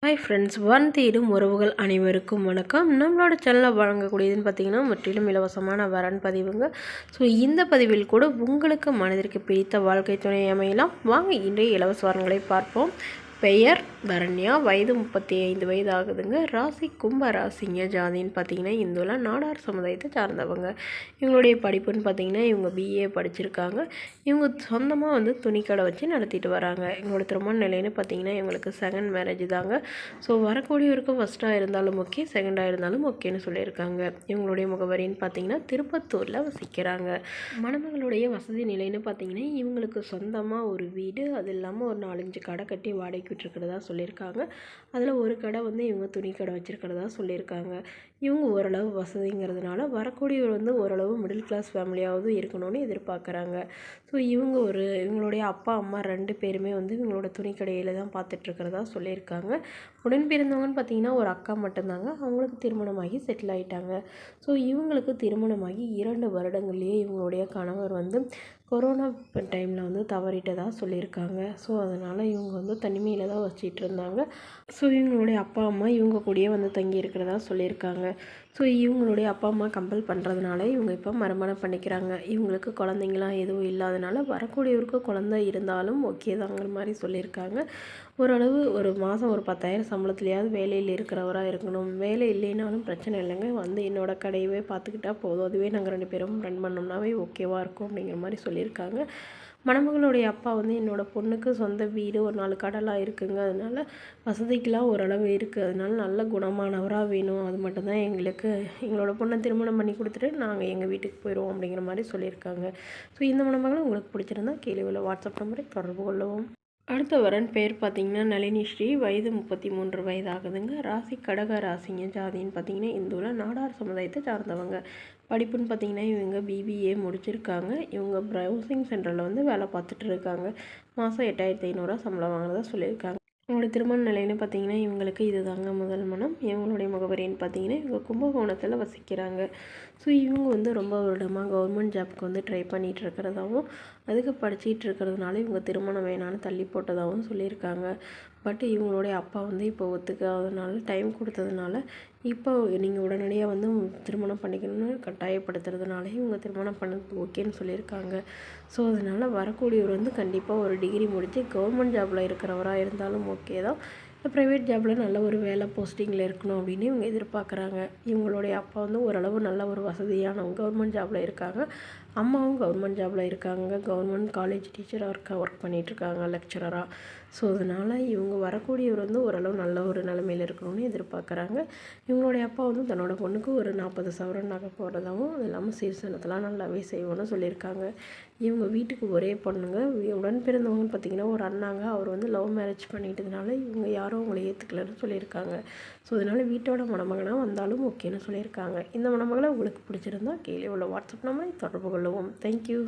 Hi friends, தேடும் உறவுகள் அனைவருக்கும் வணக்கம். நம்மளோட சேனலில் வழங்கக்கூடியதுன்னு பார்த்தீங்கன்னா முற்றிலும் இலவசமான வரன் பதிவுங்க. ஸோ இந்த பதிவில் கூட உங்களுக்கு மனதிற்கு பிடித்த வாழ்க்கை துணை அமையலாம். வாங்க இன்றைய இலவச வரன்களை பார்ப்போம். பெயர் தரண்யா, வயது 35 வயது ஆகுதுங்க. ராசி கும்ப ராசிங்க. ஜாதின்னு பார்த்தீங்கன்னா இந்துல நாடார் சமுதாயத்தை சார்ந்தவங்க. இவங்களுடைய படிப்புன்னு பார்த்தீங்கன்னா இவங்க பிஏ படிச்சிருக்காங்க. இவங்க சொந்தமாக துணிக்கடை வச்சு நடத்திட்டு வராங்க. இவங்களோட திருமண நிலைன்னு பார்த்தீங்கன்னா இவங்களுக்கு செகண்ட் மேரேஜ் தாங்க. ஸோ வரக்கூடியவருக்கும் ஃபஸ்ட்டாக இருந்தாலும் ஓகே, செகண்டாக இருந்தாலும் ஓகேன்னு சொல்லியிருக்காங்க. இவங்களுடைய முகவரின்னு பார்த்தீங்கன்னா திருப்பத்தூரில் வசிக்கிறாங்க. மணமகளுடைய வசதி நிலைன்னு பார்த்தீங்கன்னா இவங்களுக்கு சொந்தமாக ஒரு வீடு, அது இல்லாமல் ஒரு 4-5 கடை கட்டி வாடகை விட்டுருக்கிறதா சொல்லியிருக்காங்க. அதில் ஒரு கடை இவங்க துணி கடை வச்சுருக்கிறதா சொல்லியிருக்காங்க. இவங்க ஓரளவு வசதிங்கிறதுனால வரக்கூடியவர் ஓரளவு மிடில் கிளாஸ் ஃபேமிலியாவது இருக்கணும்னு எதிர்பார்க்குறாங்க. ஸோ இவங்களுடைய அப்பா அம்மா 2 பேருமே இவங்களோட துணி கடையில் தான் பார்த்துட்ருக்கிறதா சொல்லியிருக்காங்க. உடன் பிறந்தவங்கன்னு பார்த்தீங்கன்னா ஒரு அக்கா மட்டும்தாங்க. அவங்களுக்கு திருமணமாகி செட்டில் ஆகிட்டாங்க. ஸோ இவங்களுக்கு திருமணமாகி 2 வருடங்கள்லேயே இவங்களுடைய கணவர் கொரோனா டைமில் தவறிட்டதாக சொல்லியிருக்காங்க. ஸோ அதனால் இவங்க தனிமையில் தான் வச்சிட்டு இருந்தாங்க. ஸோ இவங்களுடைய அப்பா அம்மா இவங்க கூடயே தங்கி இருக்கிறதா சொல்லியிருக்காங்க. ஸோ இவங்களுடைய அப்பா அம்மா கம்பல் பண்ணுறதுனால இவங்க இப்போ மறுமணம் பண்ணிக்கிறாங்க. இவங்களுக்கு குழந்தைங்களாம் எதுவும் இல்லாதனால வரக்கூடியவருக்கு குழந்தை இருந்தாலும் ஓகே தாங்கிற மாதிரி சொல்லியிருக்காங்க. ஓரளவு ஒரு மாதம் ஒரு 10,000 சம்பளத்துலையாவது வேலையில் இருக்கிறவராக இருக்கணும். வேலை இல்லைனாலும் பிரச்சனை இல்லைங்க, என்னோட கடையவே பார்த்துக்கிட்டா போதும், அதுவே நாங்கள் 2 பேரும் ரன் பண்ணோம்னாவே ஓகேவாக இருக்கும் அப்படிங்கிற மாதிரி சொல்லியிருக்காங்க. மணமகளுடைய அப்பா என்னோட பொண்ணுக்கு சொந்த வீடு, ஒரு 4 கடைலாம் இருக்குங்க. அதனால் வசதிக்கெலாம் ஓரளவு இருக்குது. அதனால நல்ல குணமானவராக வேணும். அது மட்டும்தான் எங்களோட பொண்ணை திருமணம் பண்ணி கொடுத்துட்டு நாங்கள் எங்கள் வீட்டுக்கு போயிடுவோம் அப்படிங்கிற மாதிரி சொல்லியிருக்காங்க. ஸோ இந்த மணமகளும் உங்களுக்கு பிடிச்சிருந்தா கீழே உள்ள வாட்ஸ்அப் நம்பரை தொடர்பு கொள்ளவும். அடுத்த வரன் பேர் பார்த்தீங்கன்னா நளினி ஸ்ரீ, வயது 33 வயது ஆகுதுங்க. ராசி கடக ராசிங்க. ஜாதின்னு பார்த்தீங்கன்னா இந்துல நாடார் சமுதாயத்தை சார்ந்தவங்க. படிப்புன்னு பார்த்தீங்கன்னா இவங்க பிபிஏ முடிச்சிருக்காங்க. இவங்க ப்ரௌசிங் சென்டரில் வேலை பார்த்துட்டு இருக்காங்க. மாதம் 8,500 சம்பளம் வாங்குறதா சொல்லியிருக்காங்க. இவங்களோட திருமண நிலைன்னு பார்த்தீங்கன்னா இவங்களுக்கு இது தாங்க முதல் மனம். இவங்களுடைய முகவரின்னு பார்த்தீங்கன்னா இவங்க கும்பகோணத்தில் வசிக்கிறாங்க. ஸோ இவங்க ரொம்ப வருடமாக கவர்மெண்ட் ஜாப்க்கு ட்ரை பண்ணிகிட்டு இருக்கிறதாகவும் அதுக்கு படிச்சிகிட்டு இருக்கிறதுனால இவங்க திருமணம் வேணான்னு தள்ளி போட்டதாகவும் சொல்லியிருக்காங்க. பட் இவங்களுடைய அப்பா இப்போ ஒத்துக்காததுனால டைம் கொடுத்ததுனால இப்போ நீங்கள் உடனடியாக திருமணம் பண்ணிக்கணும்னு கட்டாயப்படுத்துறதுனால இவங்க திருமணம் பண்ணது ஓகேன்னு சொல்லியிருக்காங்க. ஸோ அதனால் வரக்கூடியவர் கண்டிப்பாக ஒரு டிகிரி முடித்து கவர்மெண்ட் ஜாபில் இருக்கிறவராக இருந்தாலும் ஓகே தான். ப்ரைவேட் ஜாபில் நல்ல ஒரு வேலை போஸ்டிங்கில் இருக்கணும் அப்படின்னு இவங்க எதிர்பார்க்குறாங்க. இவங்களுடைய அப்பா ஓரளவு நல்ல ஒரு வசதியானவங்க, கவர்மெண்ட் ஜாபில் இருக்காங்க. அம்மாவும் கவர்மெண்ட் ஜாபில் இருக்காங்க. கவர்மெண்ட் காலேஜ் டீச்சராக ஒர்க் பண்ணிகிட்ருக்காங்க, லெக்சரராக. ஸோ அதனால் இவங்க வரக்கூடியவர் ஓரளவு நல்ல ஒரு நிலைமையில் இருக்கணும்னு எதிர்பார்க்குறாங்க. இவங்களுடைய அப்பா தன்னோட பொண்ணுக்கு ஒரு 40 சவரன் நகை போடுறதாகவும் அது இல்லாமல் சீர்சனத்தெல்லாம் நல்லாவே செய்வோன்னு சொல்லியிருக்காங்க. இவங்க வீட்டுக்கு ஒரே பொண்ணுங்க. உடன் பிறந்தவங்கன்னு பார்த்திங்கன்னா ஒரு அண்ணாங்க. அவர் லவ் மேரேஜ் பண்ணிட்டதுனால இவங்க யாரும் அவங்களை ஏற்றுக்கலன்னு சொல்லியிருக்காங்க. ஸோ அதனால் வீட்டோட மணமகனாக வந்தாலும் ஓகேன்னு சொல்லியிருக்காங்க. இந்த மணமகளை உங்களுக்கு பிடிச்சிருந்தா கீழே உள்ள வாட்ஸ்அப் நம்பரை தொடர்பு கொள்ளவும். தேங்க்யூ.